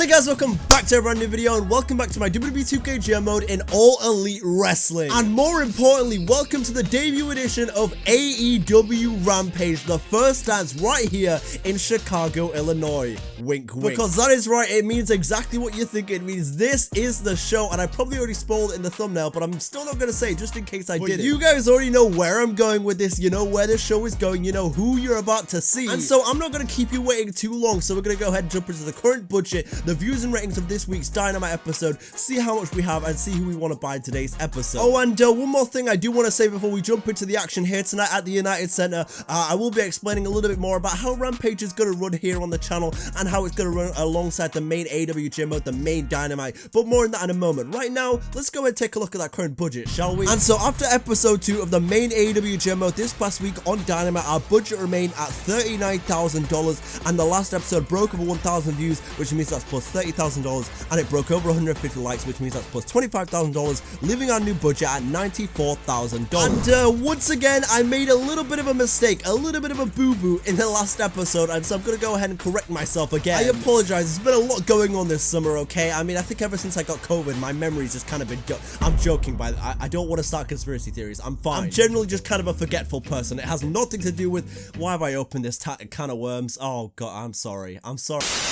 Hey guys, welcome back to a brand new video and welcome back to my WWE 2K GM mode in All Elite Wrestling. And more importantly, welcome to the debut edition of AEW Rampage, the first dance right here in Chicago, Illinois. Wink, wink. Because that is right, it means exactly what you think it means. This is the show, and I probably already spoiled it in the thumbnail, but I'm still not going to say it just in case I did. You guys already know where I'm going with this, you know where the show is going, you know who you're about to see. And so I'm not going to keep you waiting too long, so we're going to go ahead and jump into the current budget, the views and ratings of this week's Dynamite episode, see how much we have and see who we want to buy in today's episode. Oh, and one more thing I do want to say before we jump into the action here tonight at the United Center. I will be explaining a little bit more about how Rampage is going to run here on the channel and how it's going to run alongside the main AEW GM mode, the main Dynamite, but more on that in a moment. Right now, let's go ahead and take a look at that current budget, shall we? And so after episode 2 of the main AEW GM mode this past week on Dynamite, our budget remained at $39,000 and the last episode broke over 1,000 views, which means that's plus $30,000, and it broke over 150 likes, which means that's plus $25,000, leaving our new budget at $94,000. And once again, I made a little bit of a mistake, a little bit of a boo-boo in the last episode, and so I'm gonna go ahead and correct myself again. I apologize, there's been a lot going on this summer, okay? I mean, I think ever since I got COVID, my memory's just kind of been I'm joking, by I don't want to start conspiracy theories. I'm fine. I'm generally just kind of a forgetful person. It has nothing to do with why have I opened this can of worms. Oh god, I'm sorry.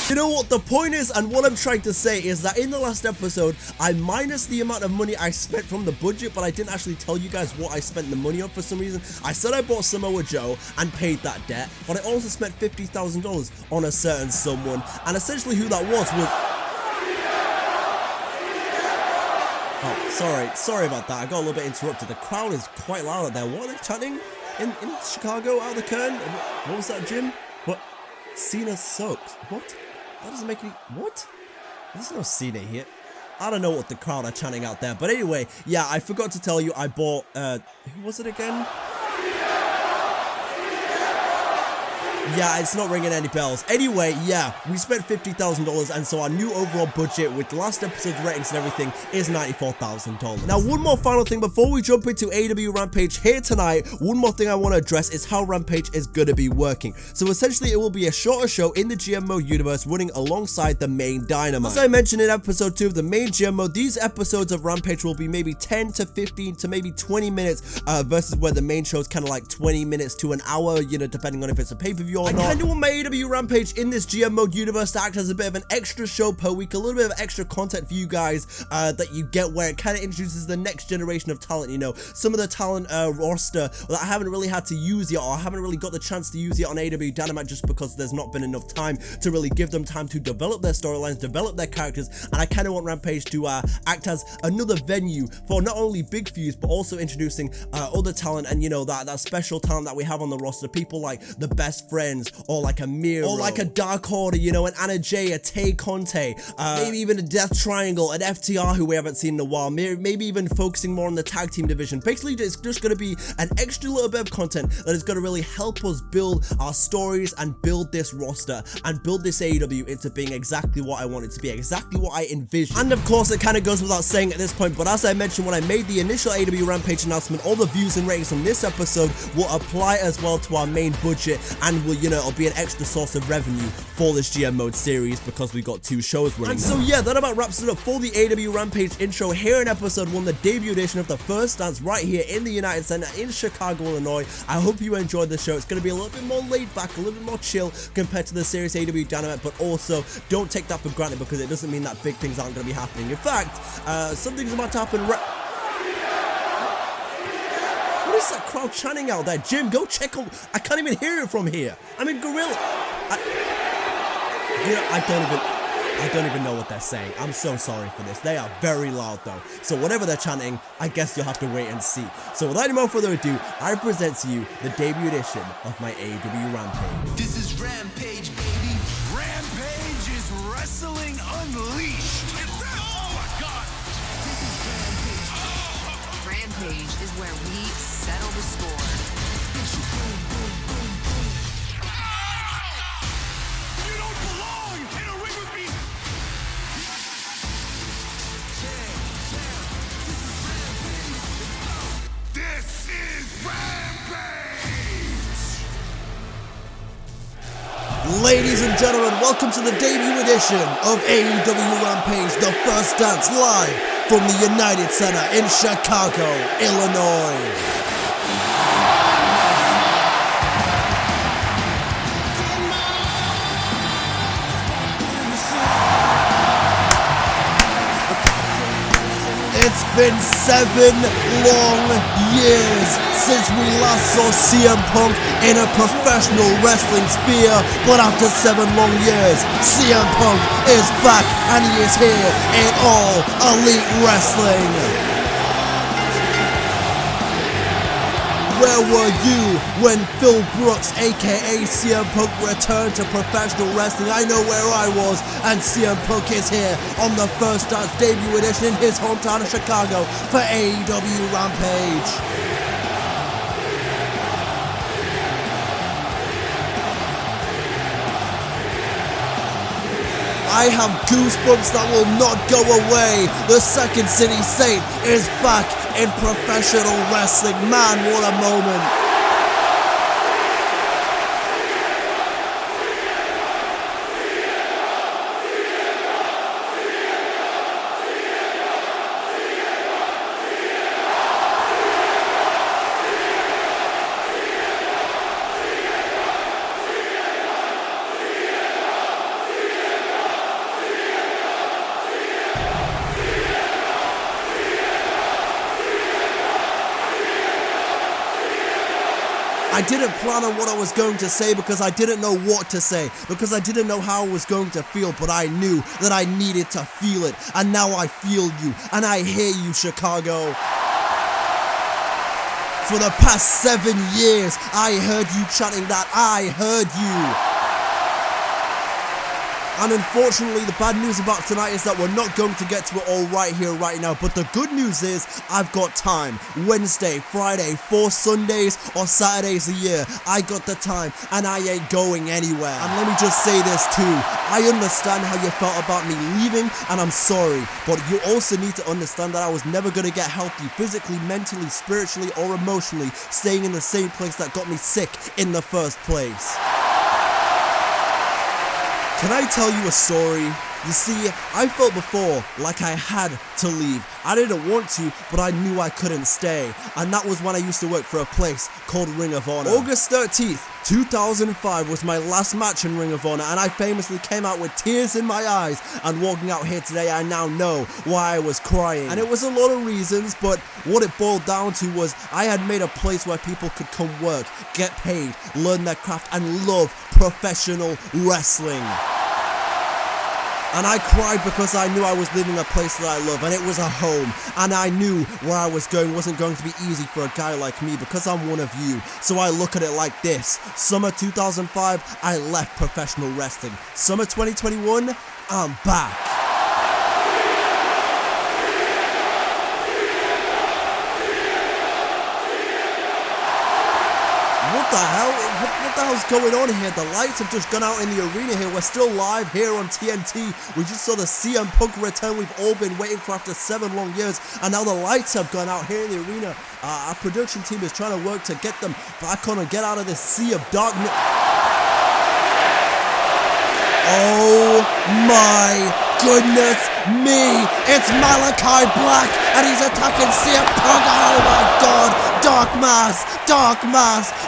You know what the point is, and what I'm trying to say is that in the last episode, I minus the amount of money I spent from the budget, but I didn't actually tell you guys what I spent the money on for some reason. I said I bought Samoa Joe and paid that debt, but I also spent $50,000 on a certain someone, and essentially who that was. Oh, sorry about that. I got a little bit interrupted. The crowd is quite loud out there. What are they chanting in Chicago out of the curtain? What was that, Jim? What? Cena sucks. What? That doesn't make any... What? There's no Cena here. I don't know what the crowd are chanting out there. But anyway, yeah, I forgot to tell you I bought... who was it again? Yeah, it's not ringing any bells. Anyway, yeah, we spent $50,000, and so our new overall budget with last episode's ratings and everything is $94,000. Now, one more final thing before we jump into AEW Rampage here tonight, one more thing I want to address is how Rampage is going to be working. So essentially, it will be a shorter show in the GM mode universe running alongside the main Dynamite. As I mentioned in episode 2 of the main GM mode, these episodes of Rampage will be maybe 10 to 15 to maybe 20 minutes versus where the main show is kind of like 20 minutes to an hour, you know, depending on if it's a pay-per-view. I kind of want my AEW Rampage in this GM mode universe to act as a bit of an extra show per week, a little bit of extra content for you guys that you get, where it kind of introduces the next generation of talent, you know, some of the talent roster that I haven't really had to use yet, or I haven't really got the chance to use yet on AEW Dynamite just because there's not been enough time to really give them time to develop their storylines, develop their characters, and I kind of want Rampage to act as another venue for not only big feuds, but also introducing other talent, and you know, that special talent that we have on the roster, people like the Best Friends, or like a Miro, or like a Dark Order, you know, an Anna Jay, a Tay Conte, maybe even a Death Triangle, an FTR who we haven't seen in a while, maybe even focusing more on the tag team division. Basically, it's just going to be an extra little bit of content that is going to really help us build our stories and build this roster and build this AEW into being exactly what I want it to be, exactly what I envision. And of course, it kind of goes without saying at this point, but as I mentioned when I made the initial AEW Rampage announcement, all the views and ratings from this episode will apply as well to our main budget, and will, you know, it'll be an extra source of revenue for this GM mode series because we got 2 shows running. And so yeah, that about wraps it up for the AEW Rampage intro here in episode 1, the debut edition of the first dance right here in the United Center in Chicago, Illinois. I hope you enjoyed the show. It's going to be a little bit more laid back, a little bit more chill compared to the series AEW Dynamite, but also don't take that for granted because it doesn't mean that big things aren't going to be happening. In fact, something's about to happen. What is that crowd chanting out there? Jim, go check out. I can't even hear it from here. I'm in Gorilla. I don't even know what they're saying. I'm so sorry for this. They are very loud though. So whatever they're chanting, I guess you'll have to wait and see. So without any more further ado, I present to you the debut edition of my AEW Rampage. This is Rampage, baby. Rampage is wrestling unleashed. Oh my God. This is Rampage. Rampage is where we settle the score. You don't belong in a ring with me. This is Rampage. Ladies and gentlemen, welcome to the debut edition of AEW Rampage, the first dance, live from the United Center in Chicago, Illinois. It's been 7 long years since we last saw CM Punk in a professional wrestling sphere, but after 7 long years, CM Punk is back and he is here in All Elite Wrestling. Where were you when Phil Brooks, aka CM Punk, returned to professional wrestling? I know where I was, and CM Punk is here on the first dance debut edition in his hometown of Chicago for AEW Rampage. I have goosebumps that will not go away. The Second City Saint is back in professional wrestling. Man, what a moment. I didn't plan on what I was going to say because I didn't know what to say, because I didn't know how I was going to feel, but I knew that I needed to feel it, and now I feel you, and I hear you, Chicago. For the past 7 years, I heard you chanting that. I heard you. And unfortunately, the bad news about tonight is that we're not going to get to it all right here, right now. But the good news is, I've got time. Wednesday, Friday, 4 Sundays or Saturdays a year. I got the time, and I ain't going anywhere. And let me just say this too. I understand how you felt about me leaving, and I'm sorry. But you also need to understand that I was never going to get healthy physically, mentally, spiritually, or emotionally, staying in the same place that got me sick in the first place. Can I tell you a story? You see, I felt before like I had to leave. I didn't want to, but I knew I couldn't stay. And that was when I used to work for a place called Ring of Honor. August 13th, 2005 was my last match in Ring of Honor, and I famously came out with tears in my eyes. And walking out here today, I now know why I was crying. And it was a lot of reasons, but what it boiled down to was I had made a place where people could come work, get paid, learn their craft, and love professional wrestling. And I cried because I knew I was leaving a place that I love, and it was a home. And I knew where I was going wasn't going to be easy for a guy like me because I'm one of you. So I look at it like this. Summer 2005, I left professional wrestling. Summer 2021, I'm back. What the hell? What the hell's going on here? The lights have just gone out in the arena here. We're still live here on TNT. We just saw the CM Punk return we've all been waiting for after 7 long years. And now the lights have gone out here in the arena. Our production team is trying to work to get them back on and get out of this sea of darkness. Oh my goodness me. It's Malachi Black and he's attacking CM Punk. Oh my god. Dark mass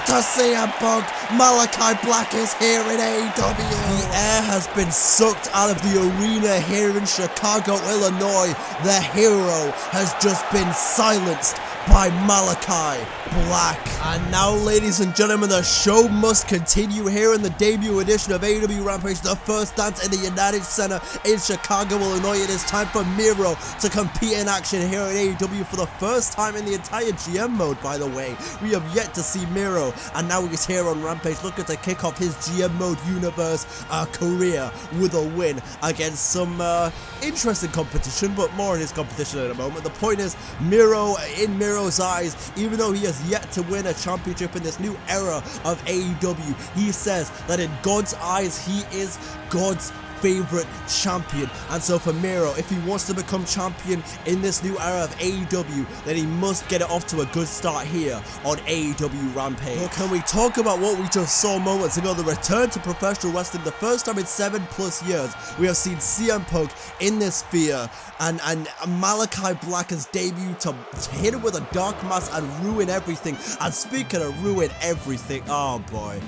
to CM Punk. Malachi Black is here in AEW. The air has been sucked out of the arena here in Chicago, Illinois. The hero has just been silenced by Malachi Black. And now, ladies and gentlemen, the show must continue here in the debut edition of AEW Rampage, the first dance in the United Center in Chicago, Illinois. It is time for Miro to compete in action here at AEW for the first time in the entire GM mode, by the way. We have yet to see Miro, and now he's here on Rampage looking to kick off his GM mode universe career with a win against some interesting competition, but more in his competition in a moment. The point is, Miro, in Miro's eyes, even though he has yet to win a championship in this new era of AEW, he says that in God's eyes, he is God's favorite champion. And so for Miro, if he wants to become champion in this new era of AEW, then he must get it off to a good start here on AEW Rampage. But can we talk about what we just saw moments ago? The return to professional wrestling, the first time in 7+ years we have seen CM Punk in this sphere, and Malachi Black has debuted to hit him with a dark mass and ruin everything. And speaking of ruin everything, oh boy.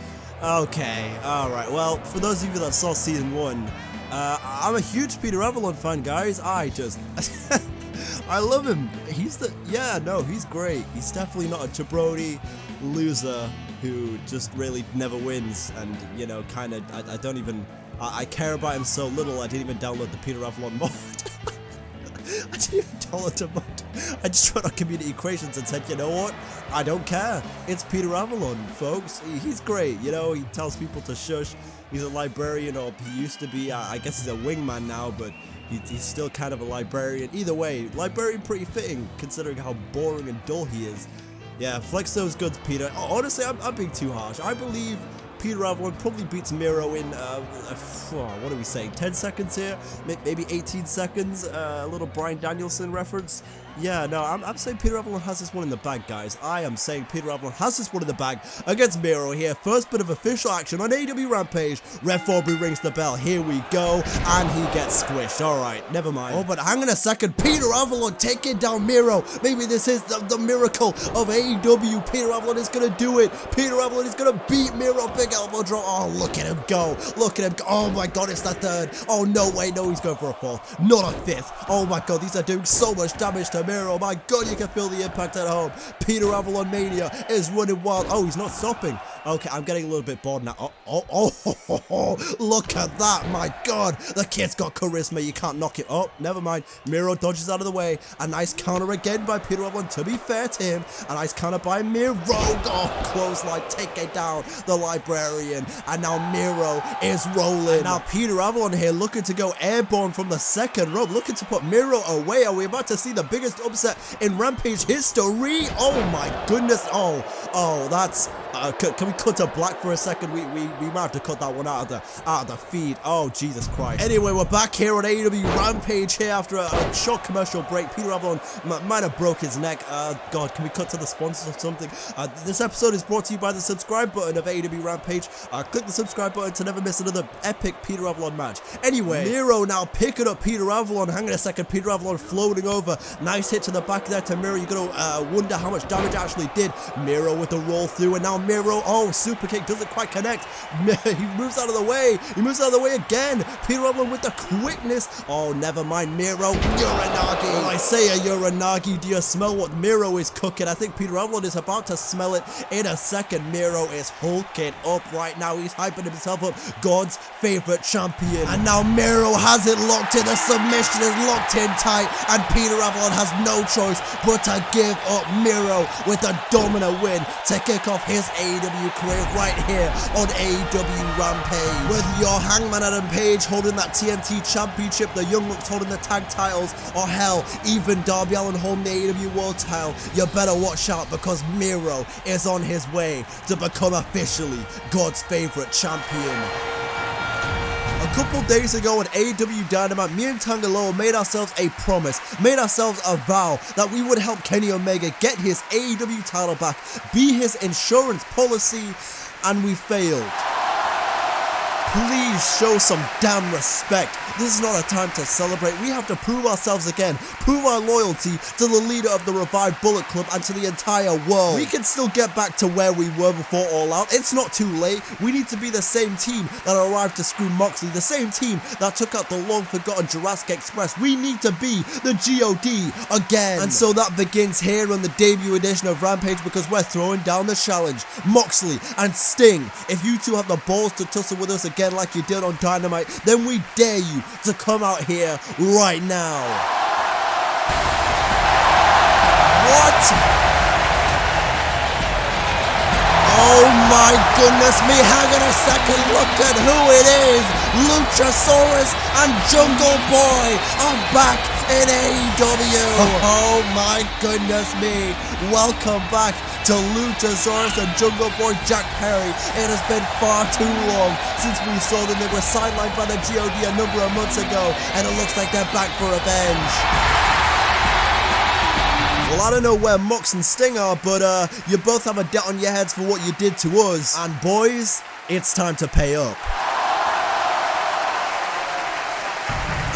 Okay, alright, well, for those of you that saw season 1, I'm a huge Peter Avalon fan, guys. I just I love him. He's great. He's definitely not a jabroni loser who just really never wins, and, you know, kind of, I care about him so little, I didn't even download the Peter Avalon mod. I didn't even download the mod. I just went on Community Creations and said, you know what, I don't care. It's Peter Avalon, folks. He's great, you know, he tells people to shush. He's a librarian, or he used to be, I guess he's a wingman now, but he's still kind of a librarian. Either way, librarian pretty fitting, considering how boring and dull he is. Yeah, flex those goods, Peter. Honestly, I'm being too harsh. I believe Peter Avalon probably beats Miro in, what are we saying, 10 seconds here? Maybe 18 seconds? A little Bryan Danielson reference? Yeah, no, I'm saying Peter Avalon has this one in the bag, guys. I am saying Peter Avalon has this one in the bag against Miro here. First bit of official action on AEW Rampage. Ref Aubrey rings the bell. Here we go. And he gets squished. Alright, never mind. Oh, but hang on a second. Peter Avalon taking down Miro. Maybe this is the miracle of AEW. Peter Avalon is going to do it. Peter Avalon is going to beat Miro. Big elbow drop. Oh, look at him go. Look at him go. Oh, my God, it's the third. Oh, no way. No, he's going for a fourth. Not a fifth. Oh, my God, these are doing so much damage to Miro. My God, you can feel the impact at home. Peter Avalon Mania is running wild. Oh, he's not stopping. Okay, I'm getting a little bit bored now. Oh, look at that. My God, the kid's got charisma. You can't knock it. Oh, never mind. Miro dodges out of the way. A nice counter again by Peter Avalon, to be fair to him. A nice counter by Miro. Oh, clothesline, taking down the librarian. And now Miro is rolling. And now Peter Avalon here looking to go airborne from the second rope, looking to put Miro away. Are we about to see the biggest upset in Rampage history? Oh my goodness. Oh, that's can we cut to black for a second? We might have to cut that one out of the feed. Oh, Jesus Christ. Anyway, we're back here on AEW Rampage here after a short commercial break. Peter Avalon might have broke his neck. God, can we cut to the sponsors or something? This episode is brought to you by the subscribe button of AEW Rampage. Click the subscribe button to never miss another epic Peter Avalon match. Anyway, Miro now picking up Peter Avalon. Hang on a second. Peter Avalon floating over. Nice hit to the back there to Miro. You're going to wonder how much damage it actually did. Miro with the roll through, and now Miro, oh, super kick doesn't quite connect. He moves out of the way. He moves out of the way again. Peter Avalon with the quickness. Oh, never mind, Miro. Uranagi. Oh, I say a Uranagi. Do you smell what Miro is cooking? I think Peter Avalon is about to smell it in a second. Miro is hulking up right now. He's hyping himself up. God's favorite champion. And now Miro has it locked in. The submission is locked in tight. And Peter Avalon has no choice but to give up Miro with a dominant win to kick off his AEW career right here on AEW Rampage. With your Hangman Adam Page holding that TNT Championship, the Young Bucks holding the tag titles, or hell, even Darby Allin holding the AEW World title, you better watch out, because Miro is on his way to become officially God's favorite champion. A couple days ago on AEW Dynamite, me and Tangaloa made ourselves a promise, made ourselves a vow that we would help Kenny Omega get his AEW title back, be his insurance policy, and we failed. Please show some damn respect. This is not a time to celebrate. We have to prove ourselves again, prove our loyalty to the leader of the Revived Bullet Club and to the entire world. We can still get back to where we were before All Out. It's not too late. We need to be the same team that arrived to screw Moxley, the same team that took out the long-forgotten Jurassic Express. We need to be the G.O.D. again. And so that begins here on the debut edition of Rampage, because we're throwing down the challenge. Moxley and Sting, if you two have the balls to tussle with us again like you did on Dynamite, then we dare you to come out here right now. What? Oh my goodness me, hang on a second, look at who it is. Luchasaurus and Jungle Boy are back in AEW. Oh my goodness me. Welcome back to Luchasaurus and Jungle Boy Jack Perry. It has been far too long since we saw them. They were sidelined by the G.O.D a number of months ago, and it looks like they're back for revenge. Well, I don't know where Mox and Sting are, but you both have a debt on your heads for what you did to us. And boys, it's time to pay up.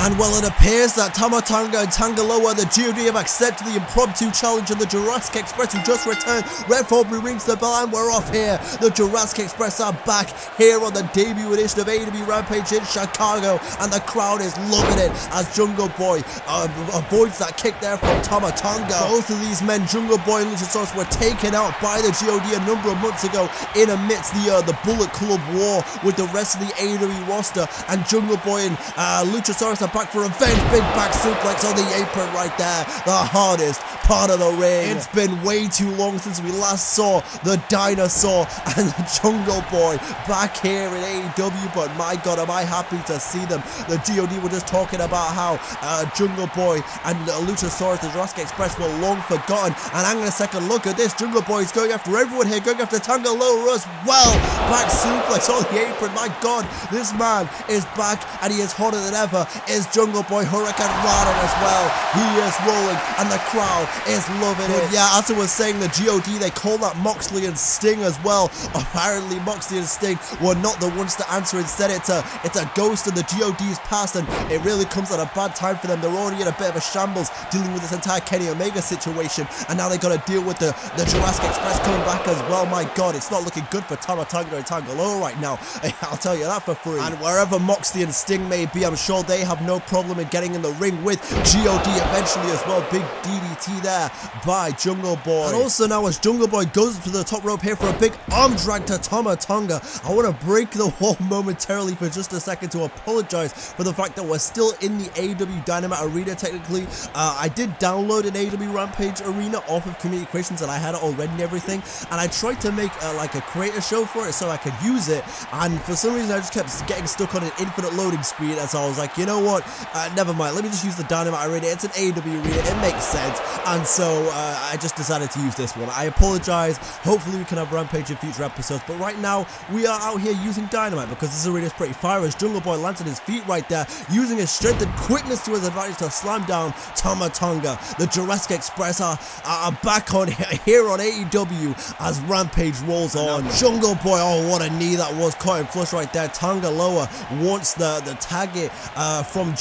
And well, it appears that Tama Tonga and Tangaloa, the G.O.D, have accepted the impromptu challenge of the Jurassic Express, who just returned. Red Aubrey rings the bell, and we're off here. The Jurassic Express are back here on the debut edition of AEW Rampage in Chicago, and the crowd is loving it as Jungle Boy avoids that kick there from Tama Tonga. Both of these men, Jungle Boy and Luchasaurus, were taken out by the G.O.D a number of months ago in amidst the Bullet Club war with the rest of the AEW roster, and Jungle Boy and Luchasaurus are back for revenge. Big back suplex on the apron right there, the hardest part of the ring. It's been way too long since we last saw the Dinosaur and the Jungle Boy back here in AEW, but my god, am I happy to see them. The G.O.D were just talking about how Jungle Boy and Luchasaurus, the Jurassic Express, were long forgotten, and hang on a second, look at this. Jungle Boy is going after everyone here, going after Tangaloa as well. Back suplex on the apron. My god, this man is back, and he is hotter than ever. Is Jungle Boy Hurricane Rana as well. He is rolling, and the crowd is loving it. But yeah, as I was saying, the G.O.D, they call that Moxley and Sting as well. Apparently Moxley and Sting were not the ones to answer. Instead, it's a ghost of the G.O.D's past, and it really comes at a bad time for them. They're already in a bit of a shambles dealing with this entire Kenny Omega situation, and now they got to deal with the Jurassic Express coming back as well. My god, it's not looking good for Tama Tonga and Tangaloa right now. I'll tell you that for free. And wherever Moxley and Sting may be, I'm sure they have no problem in getting in the ring with G.O.D eventually as well. Big DDT there by Jungle Boy. And also now, as Jungle Boy goes to the top rope here for a big arm drag to Tama Tonga, I want to break the wall momentarily for just a second to apologize for the fact that we're still in the AEW Dynamite Arena technically. I did download an AEW Rampage Arena off of Community Creations, and I had it already and everything, and I tried to make like a creator show for it so I could use it, and for some reason I just kept getting stuck on an infinite loading screen, as I was like, you know what, never mind, let me just use the Dynamite Arena. It's an AEW arena, it makes sense, and so I just decided to use this one. I apologize. Hopefully we can have Rampage in future episodes, but right now we are out here using Dynamite because this arena is pretty fire. As Jungle Boy lands on his feet right there, using his strength and quickness to his advantage to slam down Tama Tonga. The Jurassic Express are back on here on AEW as Rampage rolls on. Jungle Boy, oh what a knee that was, caught him flush right there. Tangaloa wants the tag it from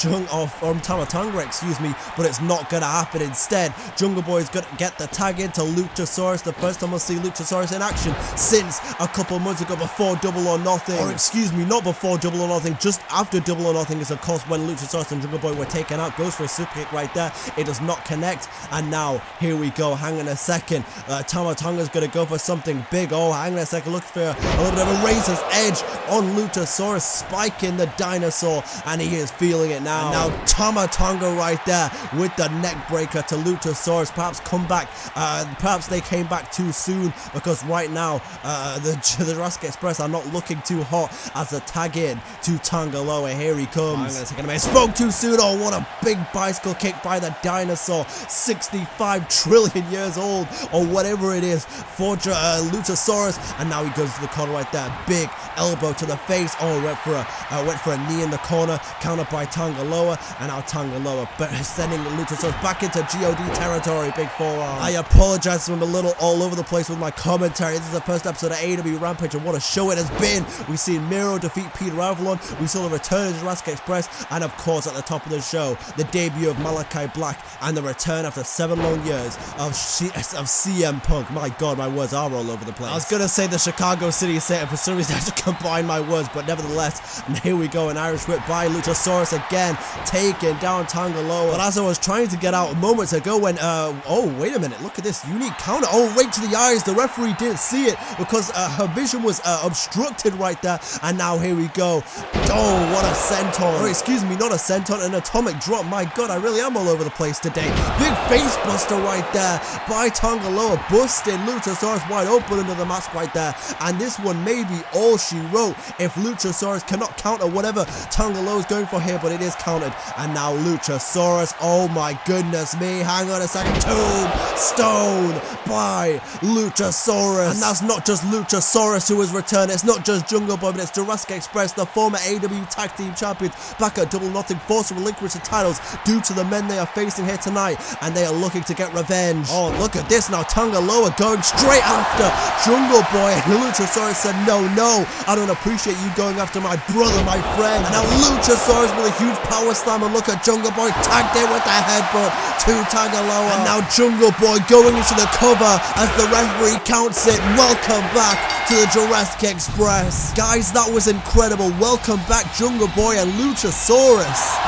Tama Tonga, excuse me, but it's not gonna happen. Instead, Jungle Boy is gonna get the tag into Luchasaurus. The first time we'll see Luchasaurus in action since a couple months ago, before Double or Nothing, or excuse me, not before Double or Nothing, just after Double or Nothing is of course when Luchasaurus and Jungle Boy were taken out. Goes for a super kick right there, it does not connect, and now here we go. Hang on a second, Tama Tonga's gonna go for something big. Oh, hang on a second, look for a little bit of a razor's edge on Luchasaurus, spiking the Dinosaur, and he is feeling it now. And now Tama Tonga right there with the neck breaker to Luchasaurus. Perhaps come back, perhaps they came back too soon, because right now the Jurassic Express are not looking too hot as a tag in to Tangaloa. Here he comes. I'm gonna take a minute. Spoke too soon. Oh, what a big bicycle kick by the Dinosaur, 65 trillion years old or whatever it is for Luchasaurus, and now he goes to the corner right there. Big elbow to the face. Oh, went for a knee in the corner, countered by Tangaloa, and now Tangaloa sending Luchasaurus back into G.O.D territory. Big forearm. I apologize if I'm a little all over the place with my commentary. This is the first episode of AEW Rampage, and what a show it has been. We've seen Miro defeat Peter Avalon, we saw the return of Jurassic Express, and of course at the top of the show, the debut of Malachi Black, and the return after 7 long years of CM Punk. My god, my words are all over the place. I was gonna say the Chicago City set, and for some reason I just combined my words, but nevertheless, and here we go, an Irish whip by Luchasaurus again, taking down Tangaloa. But as I was trying to get out moments ago when, oh wait a minute, look at this unique counter. Oh, right to the eyes. The referee didn't see it because her vision was obstructed right there, and now here we go. Oh, what a senton. Or excuse me, not a senton, an atomic drop. My god, I really am all over the place today. Big face buster right there by Tangaloa, busting Luchasaurus wide open under the mask right there, and this one may be all she wrote if Luchasaurus cannot counter whatever Tangaloa is going for here, but it is countered. And now Luchasaurus. Oh my goodness me. Hang on a second. Tombstone by Luchasaurus. And that's not just Luchasaurus who has returned. It's not just Jungle Boy, but it's Jurassic Express, the former AEW Tag Team Champions, back at Double Nothing, forced to relinquish the titles due to the men they are facing here tonight, and they are looking to get revenge. Oh, look at this now. Tonga Loa going straight after Jungle Boy, and Luchasaurus said, no, I don't appreciate you going after my brother, my friend. And now Luchasaurus with a huge power slam, and look at Jungle Boy tagged in with the headbutt to Tonga Loa. And now Jungle Boy going into the cover as the referee counts it. Welcome back to the Jurassic Express. Guys, that was incredible. Welcome back, Jungle Boy and Luchasaurus.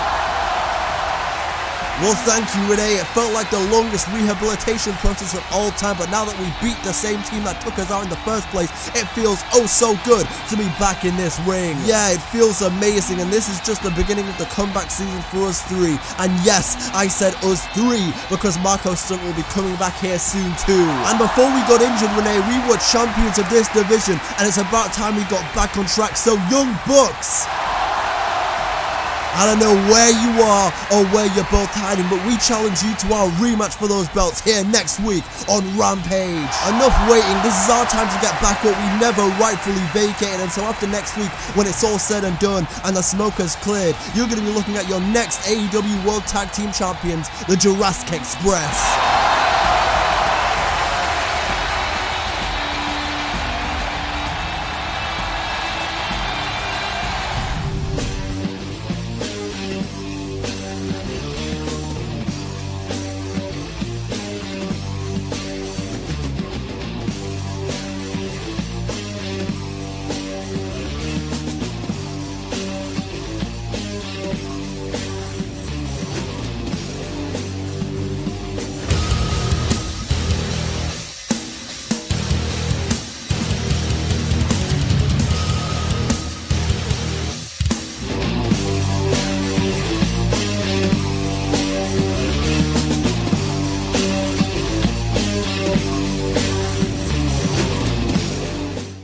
Well, thank you, Renee. It felt like the longest rehabilitation process of all time, but now that we beat the same team that took us out in the first place, it feels oh so good to be back in this ring. Yeah, it feels amazing, and this is just the beginning of the comeback season for us three. And yes, I said us three, because Marco Stunt will be coming back here soon too. And before we got injured, Renee, we were champions of this division, and it's about time we got back on track. So, Young Bucks, I don't know where you are or where you're both hiding, but we challenge you to our rematch for those belts here next week on Rampage. Enough waiting, this is our time to get back what we never rightfully vacated, and so after next week, when it's all said and done and the smoke has cleared, you're going to be looking at your next AEW World Tag Team Champions, the Jurassic Express.